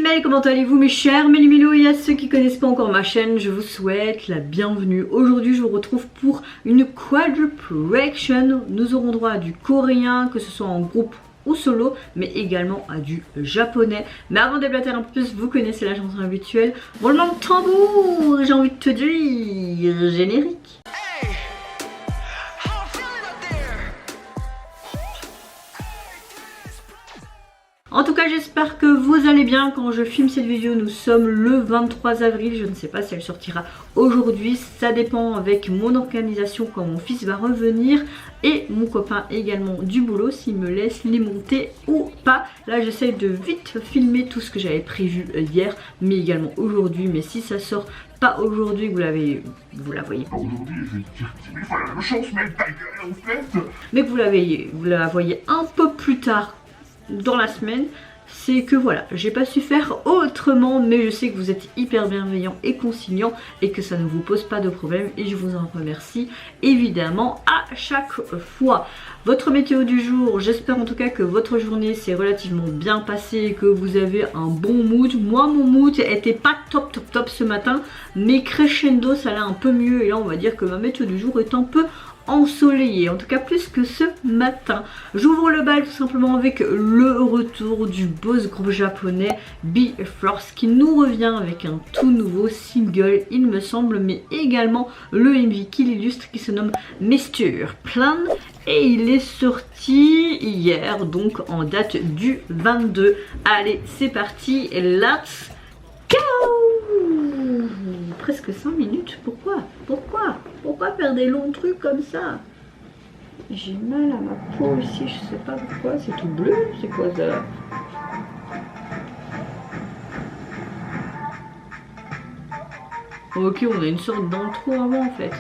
Mélimel, comment allez-vous mes chers Mélimilou? Et à ceux qui ne connaissent pas encore ma chaîne, je vous souhaite la bienvenue. Aujourd'hui je vous retrouve pour une quadruple reaction. Nous aurons droit à du coréen, que ce soit en groupe ou solo, mais également à du japonais. Mais avant de déblater un peu plus, vous connaissez la chanson habituelle. Roulement de tambour, j'ai envie de te dire générique. En tout cas, j'espère que vous allez bien. Quand je filme cette vidéo, nous sommes le 23 avril. Je ne sais pas si elle sortira aujourd'hui. Ça dépend avec mon organisation quand mon fils va revenir. Et mon copain également du boulot, s'il me laisse les monter ou pas. Là, j'essaye de vite filmer tout ce que j'avais prévu hier, mais également aujourd'hui. Mais si ça sort pas aujourd'hui, vous la voyez. Aujourd'hui, effectivement, il faut la même chose, mais ta gueule, en fait. Mais que vous la voyez un peu plus tard dans la semaine, c'est que voilà, j'ai pas su faire autrement, mais je sais que vous êtes hyper bienveillants et conciliants et que ça ne vous pose pas de problème et je vous en remercie évidemment à chaque fois. Votre météo du jour, j'espère en tout cas que votre journée s'est relativement bien passée et que vous avez un bon mood. Moi mon mood était pas top ce matin, mais crescendo ça allait un peu mieux et là on va dire que ma météo du jour est un peu ensoleillé, en tout cas plus que ce matin. J'ouvre le bal tout simplement avec le retour du boss groupe japonais BE:FORCE qui nous revient avec un tout nouveau single il me semble, mais également le MV qui l'illustre qui se nomme Mr. Plan et il est sorti hier, donc en date du 22. Allez c'est parti, let's go. Presque 5 minutes, pourquoi faire des longs trucs comme ça? J'ai mal à ma peau ici, je sais pas pourquoi, c'est tout bleu, c'est quoi ça? Ok, on a une sorte d'intro avant en fait.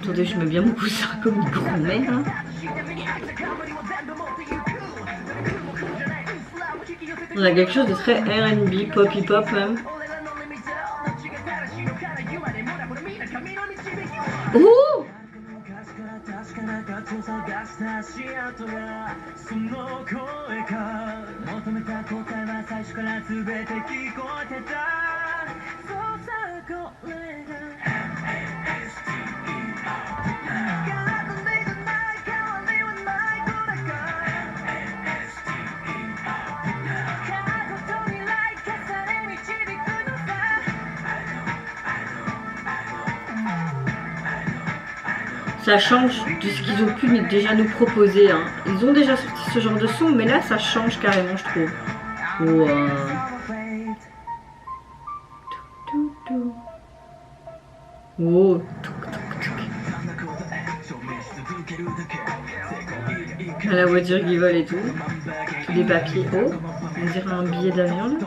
Attendez, je mets bien mon coussin comme une grand-mère. Hein. On a quelque chose de très R&B, pop hip-hop même. Oh! Ça change de ce qu'ils ont pu déjà nous proposer. Hein. Ils ont déjà sorti ce genre de son, mais là ça change carrément, je trouve. Wow. Oh. La voiture qui vole et tout. Tous les papiers. Oh, on dirait un billet d'avion là.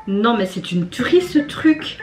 Non mais c'est une tuerie ce truc.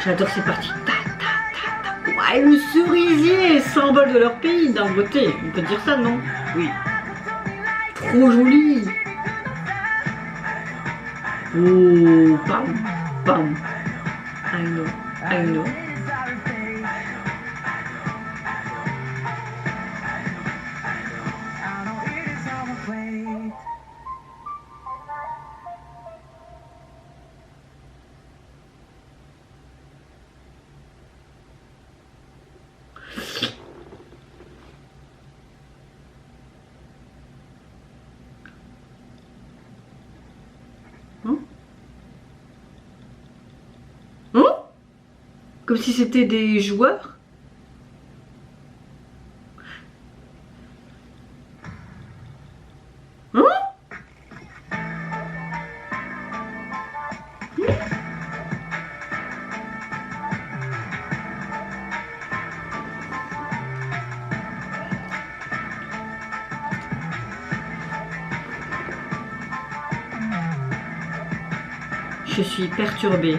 J'adore ces parties. Ta, ta, ta, ta. Ah, et le cerisier, symbole de leur pays, d'un côté. On peut dire ça, non? Oui. Trop joli. Oh, bam, bam. I know, I know. Hein? Hein? Comme si c'était des joueurs? Hein? Je suis perturbée.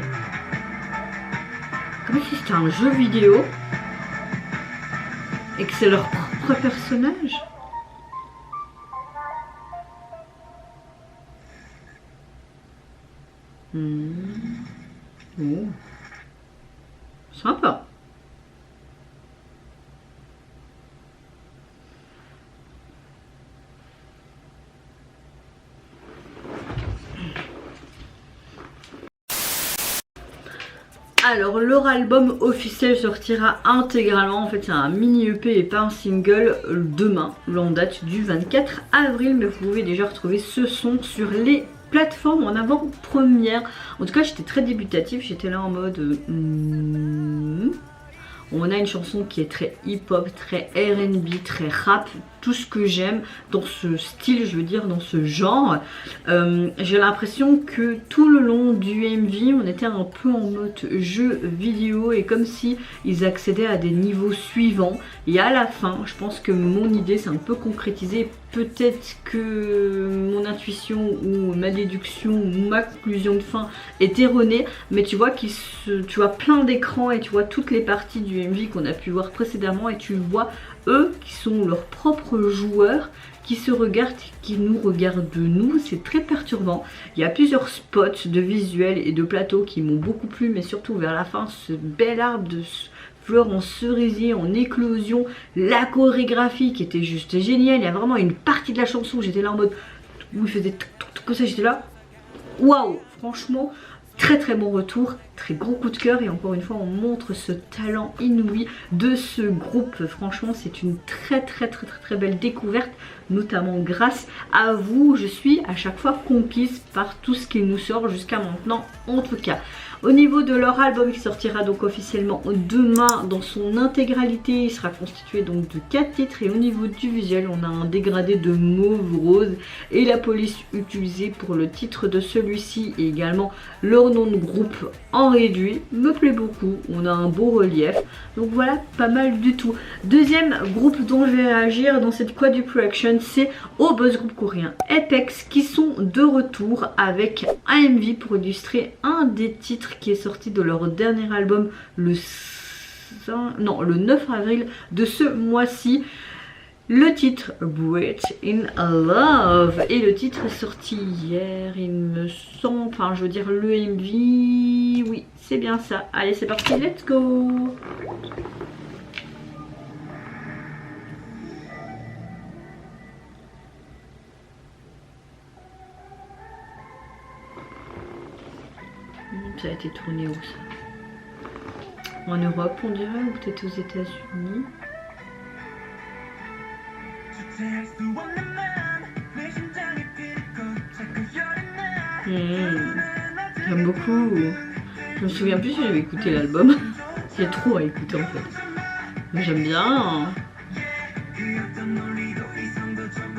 Comme si c'était un jeu vidéo et que c'est leur propre personnage. Oh. Sympa. Alors leur album officiel sortira intégralement, en fait c'est un mini EP et pas un single, demain, en date du 24 avril, mais vous pouvez déjà retrouver ce son sur les plateformes en avant-première. En tout cas j'étais très débutative, j'étais là en mode... On a une chanson qui est très hip-hop, très R&B, très rap, tout ce que j'aime dans ce style, je veux dire, dans ce genre. J'ai l'impression que tout le long du MV, on était un peu en mode jeu vidéo et comme si ils accédaient à des niveaux suivants. Et à la fin, je pense que mon idée s'est un peu concrétisée. Peut-être que mon intuition ou ma déduction ou ma conclusion de fin est erronée, mais tu vois tu vois plein d'écrans et tu vois toutes les parties du MV qu'on a pu voir précédemment et tu vois eux qui sont leurs propres joueurs qui se regardent, qui nous regardent de nous. C'est très perturbant. Il y a plusieurs spots de visuels et de plateaux qui m'ont beaucoup plu, mais surtout vers la fin, ce bel arbre de fleurs en cerisier, en éclosion, la chorégraphie qui était juste géniale. Il y a vraiment une partie de la chanson où j'étais là en mode où il faisait tout comme ça, j'étais là waouh, franchement très très bon retour, très gros coup de cœur et encore une fois on montre ce talent inouï de ce groupe. Franchement c'est une très belle découverte, notamment grâce à vous. Je suis à chaque fois conquise par tout ce qui nous sort jusqu'à maintenant en tout cas. Au niveau de leur album qui sortira donc officiellement demain dans son intégralité, il sera constitué donc de 4 titres et au niveau du visuel on a un dégradé de mauve rose et la police utilisée pour le titre de celui-ci et également leur nom de groupe en réduit me plaît beaucoup. On a un beau relief, donc voilà, pas mal du tout. Deuxième groupe dont je vais réagir dans cette quadruple-action, c'est au buzz groupe coréen Apex qui sont de retour avec un MV pour illustrer un des titres qui est sorti de leur dernier album le 9 avril de ce mois-ci. Le titre Breathe in Love et le titre est sorti hier il me semble, enfin je veux dire le MV, oui c'est bien ça. Allez c'est parti, let's go. Ça a été tourné où ça? En Europe on dirait, ou peut-être aux États-Unis. J'aime beaucoup. Je me souviens plus si j'avais écouté l'album. Il y a trop à écouter en fait. Mais j'aime bien.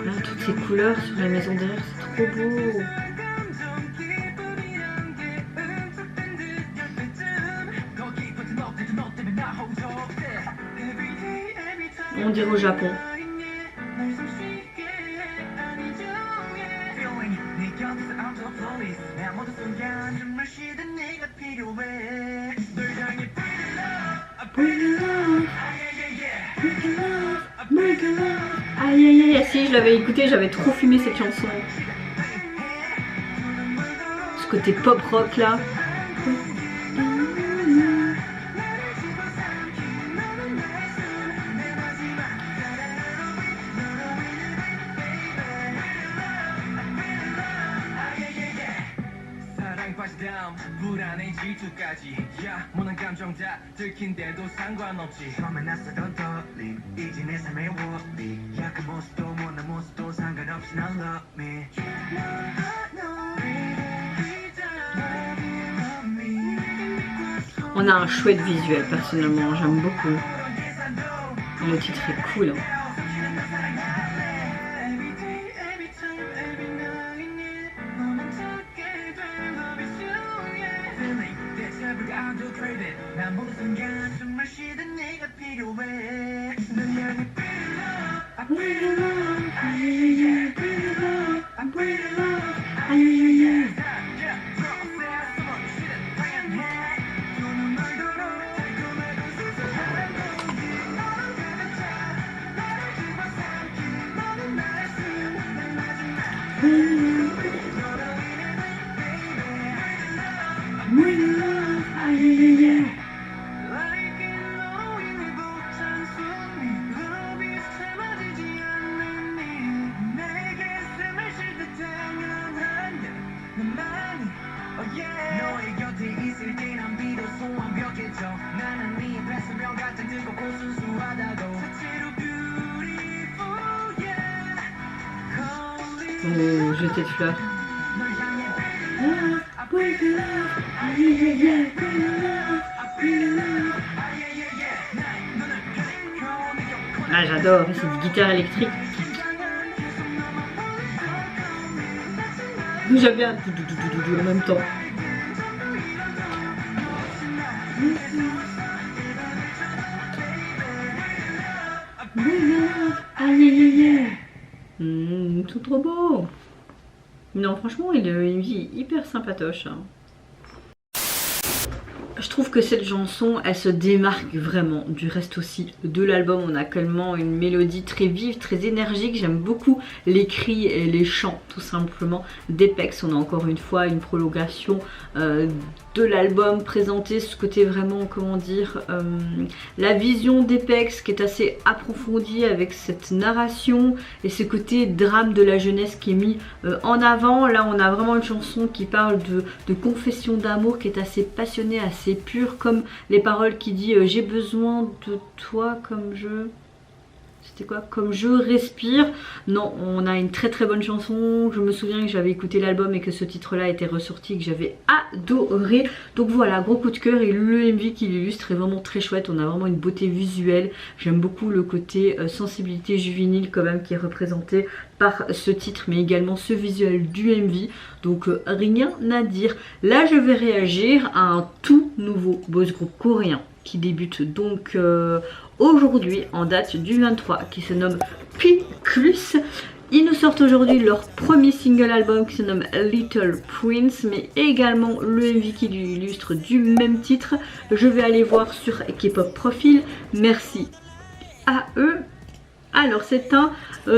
Là, toutes ces couleurs sur la maison derrière, c'est trop beau. On dirait au Japon. Aïe aïe aïe, si je l'avais écouté, j'avais trop fumé cette chanson. Ce côté pop rock là. On a un chouette visuel personnellement, j'aime beaucoup. Le titre est cool. Oh, jeter de fleurs. Ah, j'adore, c'est une guitare électrique. J'aime bien en même temps. Tout trop beau. Non, franchement, il est hyper sympatoche. Je trouve que cette chanson, elle se démarque vraiment du reste aussi de l'album. On a tellement une mélodie très vive, très énergique. J'aime beaucoup les cris et les chants tout simplement d'Apex. On a encore une fois une prolongation de l'album présenté, ce côté vraiment, comment dire, la vision d'Apex qui est assez approfondie avec cette narration et ce côté drame de la jeunesse qui est mis en avant. Là, on a vraiment une chanson qui parle de confession d'amour qui est assez passionnée, assez pure, comme les paroles qui dit j'ai besoin de toi comme je... C'était quoi? Comme je respire. Non, on a une très très bonne chanson. Je me souviens que j'avais écouté l'album et que ce titre là était ressorti, que j'avais adoré. Donc voilà, gros coup de cœur. Et le MV qui l'illustre est vraiment très chouette. On a vraiment une beauté visuelle. J'aime beaucoup le côté sensibilité juvénile quand même qui est représenté par ce titre, mais également ce visuel du MV. Donc rien à dire. Là je vais réagir à un tout nouveau boys group coréen qui débute donc aujourd'hui en date du 23, qui se nomme P-Plus. Ils nous sortent aujourd'hui leur premier single album qui se nomme Little Prince, mais également le MV qui l'illustre du même titre. Je vais aller voir sur K-Pop Profil. Merci à eux. Alors c'est un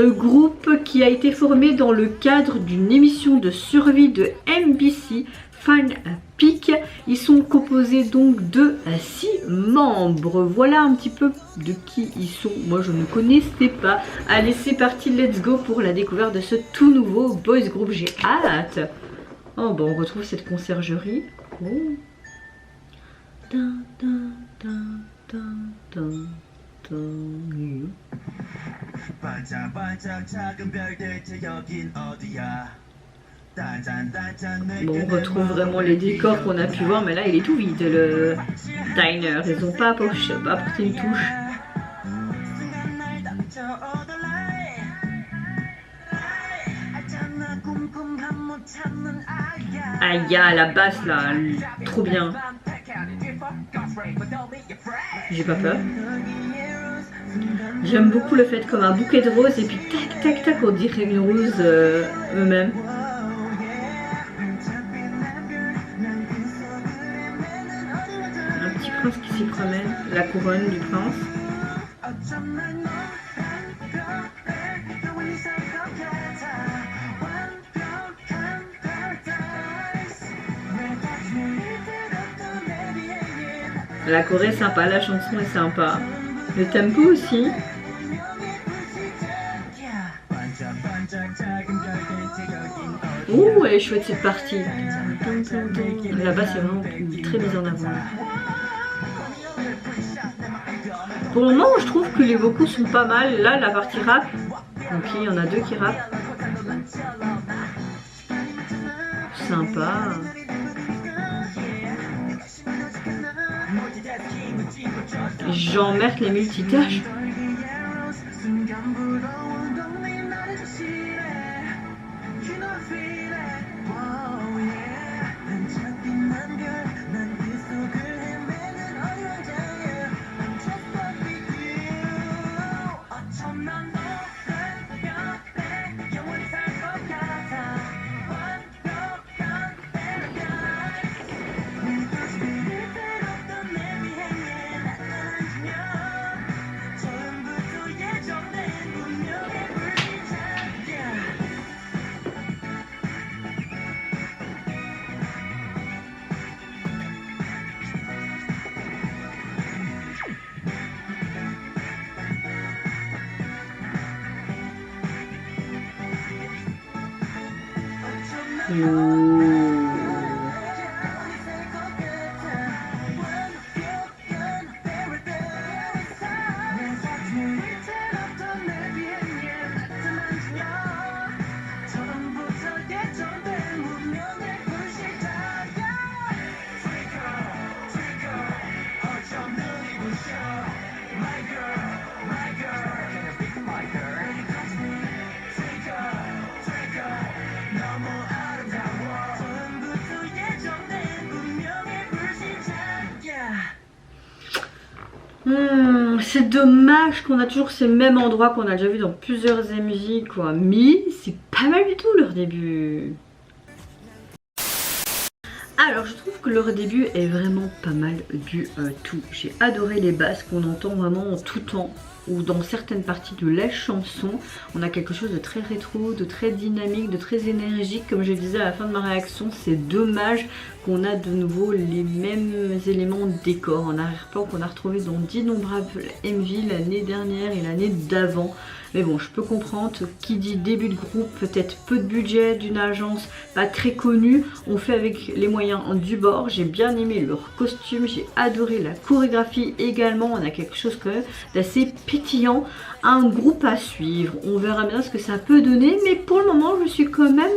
groupe qui a été formé dans le cadre d'une émission de survie de MBC, Fan Peak. Ils sont composés donc de 6 membres. Voilà un petit peu de qui ils sont. Moi je ne connaissais pas. Allez, c'est parti, let's go pour la découverte de ce tout nouveau boys group. J'ai hâte. Oh bon, on retrouve cette conciergerie. Oh. Dun, dun, dun, dun, dun. Bon, on retrouve vraiment les décors qu'on a pu voir, mais là il est tout vide le diner. Ils n'ont pas apporté une touche. Aïe, la basse là, trop bien. J'ai pas peur. J'aime beaucoup le fait comme un bouquet de roses et puis tac tac tac on dirait une rose eux-mêmes. Un petit prince qui s'y promène, la couronne du prince. La choré est sympa, la chanson est sympa. Le tempo aussi. Ouh, elle est chouette cette partie. Là-bas, c'est vraiment très mise en avant. Pour le moment, je trouve que les vocaux sont pas mal. Là, la partie rap, ok, il y en a deux qui rappent. Sympa. J'emmerde les multitâches. C'est dommage qu'on a toujours ces mêmes endroits qu'on a déjà vu dans plusieurs MJ quoi, mais c'est pas mal du tout leur début. Alors je trouve que leur début est vraiment pas mal du tout. J'ai adoré les basses qu'on entend vraiment en tout temps, ou dans certaines parties de la chanson. On a quelque chose de très rétro, de très dynamique, de très énergique. Comme je disais à la fin de ma réaction, c'est dommage qu'on a de nouveau les mêmes éléments de décor en arrière-plan qu'on a retrouvé dans d'innombrables MV l'année dernière et l'année d'avant. Mais bon, je peux comprendre, qui dit début de groupe, peut-être peu de budget, d'une agence pas très connue, on fait avec les moyens du bord. J'ai bien aimé leur costume, j'ai adoré la chorégraphie également, on a quelque chose quand même d'assez pétillant, un groupe à suivre. On verra bien ce que ça peut donner, mais pour le moment, je suis quand même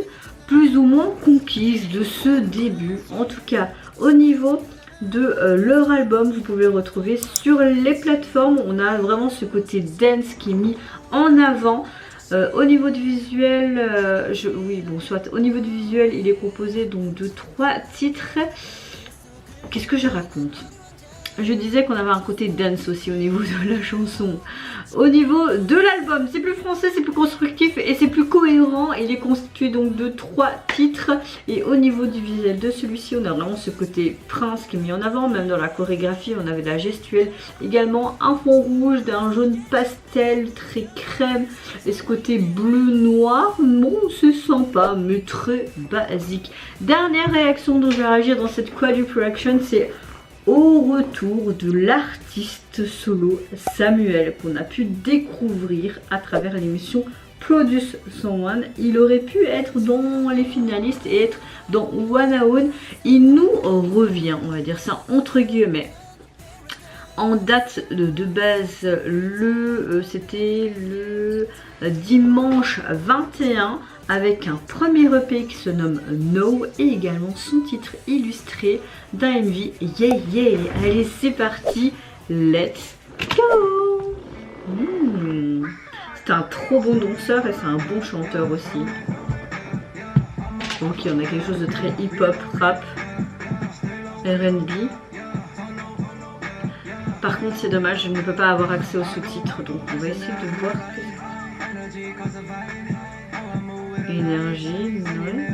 plus ou moins conquise de ce début. En tout cas, au niveau de leur album, vous pouvez le retrouver sur les plateformes. On a vraiment ce côté dance qui est mis en avant. Au niveau du visuel, au niveau du visuel, il est composé donc de 3 titres. Qu'est-ce que je raconte? Je disais qu'on avait un côté dance aussi au niveau de la chanson. Au niveau de l'album, c'est plus français, c'est plus constructif et c'est plus cohérent. Il est constitué donc de 3 titres. Et au niveau du visuel de celui-ci, on a vraiment ce côté prince qui est mis en avant. Même dans la chorégraphie, on avait de la gestuelle. Également un fond rouge, d'un jaune pastel très crème. Et ce côté bleu-noir, bon, c'est sympa, mais très basique. Dernière réaction dont je vais réagir dans cette quadruple action, c'est au retour de l'artiste solo Samuel qu'on a pu découvrir à travers l'émission Produce 101. Il aurait pu être dans les finalistes et être dans One Own. Il nous revient, on va dire ça entre guillemets. En date de base, c'était le dimanche 21 avec un premier EP qui se nomme No et également son titre illustré d'un MV Yeah Yeah. Allez, c'est parti, let's go. C'est un trop bon danseur et c'est un bon chanteur aussi. Ok, on a quelque chose de très hip-hop, rap, R&B. Par contre, c'est dommage, je ne peux pas avoir accès aux sous-titres, donc on va essayer de voir. Énergie, ouais.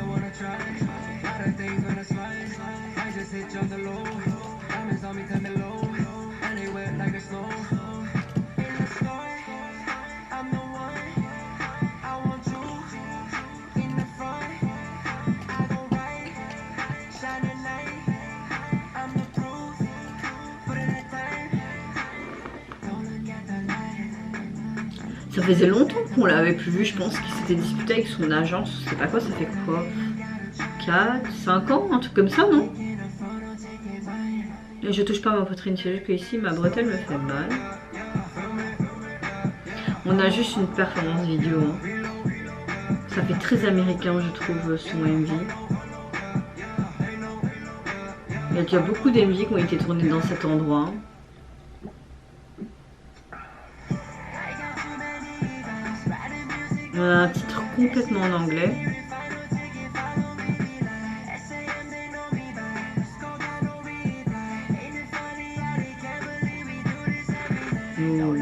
Ça faisait longtemps qu'on l'avait plus vu, je pense qu'il s'était disputé avec son agence, je sais pas quoi, ça fait quoi 4, 5 ans, un truc comme ça, non? Et je touche pas ma poitrine, c'est juste que ici ma bretelle me fait mal. On a juste une performance vidéo. Hein. Ça fait très américain, je trouve, son MV. Il y a déjà beaucoup d'MV qui ont été tournés dans cet endroit. On a un titre complètement en anglais. Oh.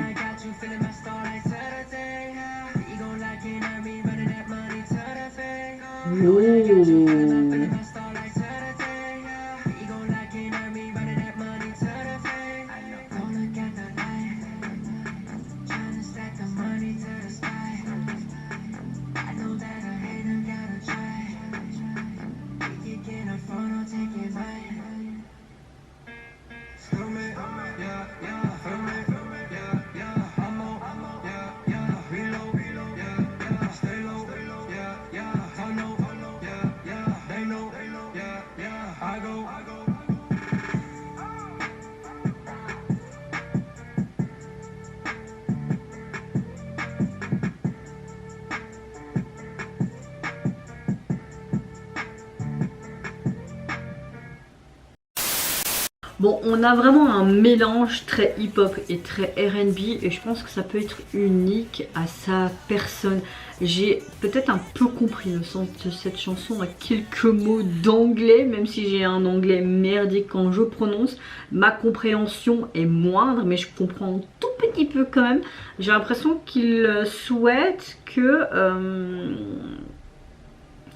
Bon, on a vraiment un mélange très hip-hop et très R&B et je pense que ça peut être unique à sa personne. J'ai peut-être un peu compris le sens de cette chanson à quelques mots d'anglais, même si j'ai un anglais merdique quand je prononce. Ma compréhension est moindre, mais je comprends un tout petit peu quand même. J'ai l'impression qu'il souhaite que...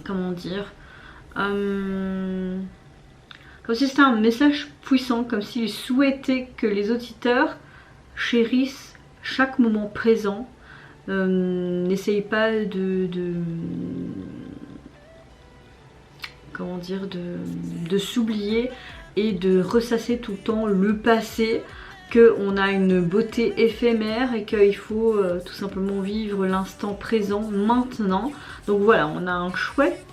comment dire comme si c'était un message puissant, comme s'il souhaitait que les auditeurs chérissent chaque moment présent. N'essaye pas comment dire, de s'oublier et de ressasser tout le temps le passé, qu'on a une beauté éphémère et qu'il faut tout simplement vivre l'instant présent maintenant. Donc voilà, on a un chouette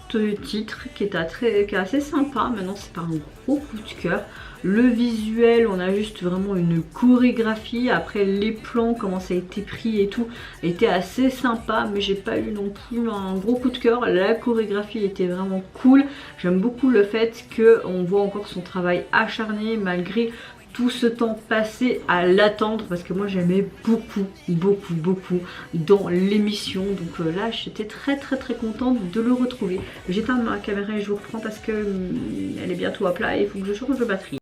titre qui est assez sympa. Maintenant c'est pas un gros coup de cœur. Le visuel, on a juste vraiment une chorégraphie. Après les plans, comment ça a été pris et tout, était assez sympa, mais j'ai pas eu non plus un gros coup de cœur. La chorégraphie était vraiment cool. J'aime beaucoup le fait qu'on voit encore son travail acharné malgré tout ce temps passé à l'attendre, parce que moi j'aimais beaucoup dans l'émission. Donc là j'étais très contente de le retrouver. J'éteins ma caméra et je vous reprends parce que elle est bientôt à plat et il faut que je change de batterie.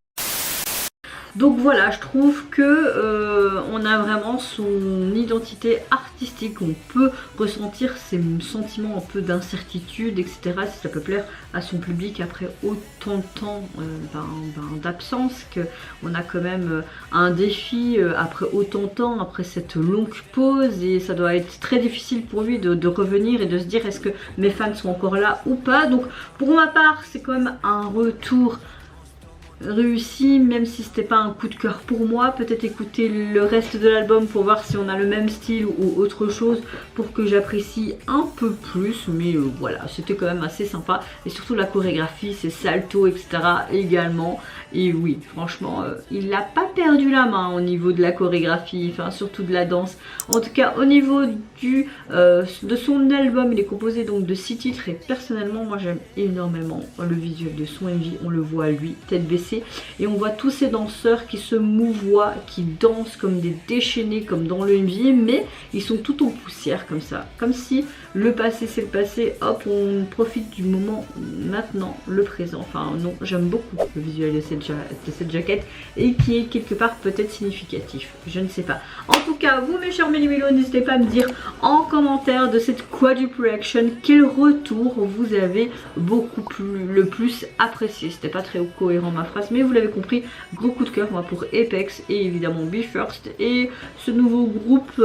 Donc voilà, je trouve que on a vraiment son identité artistique, on peut ressentir ses sentiments un peu d'incertitude, etc. Si ça peut plaire à son public après autant de temps d'absence, qu'on a quand même un défi après autant de temps, après cette longue pause, et ça doit être très difficile pour lui de revenir et de se dire est-ce que mes fans sont encore là ou pas. Donc pour ma part, c'est quand même un retour réussi, même si c'était pas un coup de cœur pour moi. Peut-être écouter le reste de l'album pour voir si on a le même style ou autre chose pour que j'apprécie un peu plus, mais voilà, c'était quand même assez sympa. Et surtout la chorégraphie, ses saltos, etc. également. Et oui, franchement, il n'a pas perdu la main au niveau de la chorégraphie, enfin surtout de la danse. En tout cas, au niveau de son album, il est composé donc de 6 titres et personnellement, moi j'aime énormément le visuel de son MV. On le voit lui, tête baissée, et on voit tous ces danseurs qui se mouvoient, qui dansent comme des déchaînés comme dans le MV, mais ils sont tout en poussière comme ça, comme si le passé c'est le passé, hop, on profite du moment maintenant, le présent. Enfin non, j'aime beaucoup le visuel de cette jaquette et qui est quelque part peut-être significatif, je ne sais pas. En tout cas, vous mes chers méli-mélos, n'hésitez pas à me dire en commentaire de cette quadruple reaction quel retour vous avez le plus apprécié. C'était pas très cohérent ma phrase, mais vous l'avez compris, gros coup de cœur moi pour Apex et évidemment BE:FIRST et ce nouveau groupe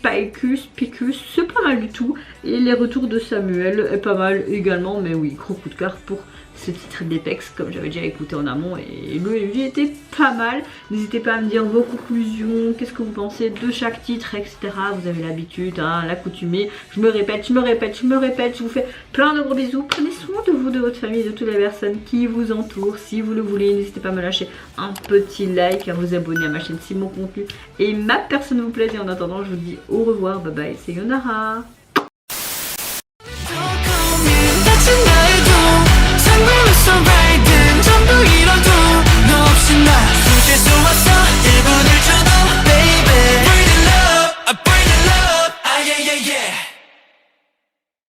Picus, c'est pas mal du tout, et les retours de Samuel est pas mal également, mais oui, gros coup de cœur pour ce titre d'Apex, comme j'avais déjà écouté en amont, et le MV était pas mal. N'hésitez pas à me dire vos conclusions, qu'est-ce que vous pensez de chaque titre, etc. Vous avez l'habitude, hein, l'accoutumée. Je me répète, je vous fais plein de gros bisous. Prenez soin de vous, de votre famille, de toutes les personnes qui vous entourent. Si vous le voulez, n'hésitez pas à me lâcher un petit like, à vous abonner à ma chaîne si mon contenu et ma personne vous plaît. Et en attendant, je vous dis au revoir, bye bye, c'est Yonara.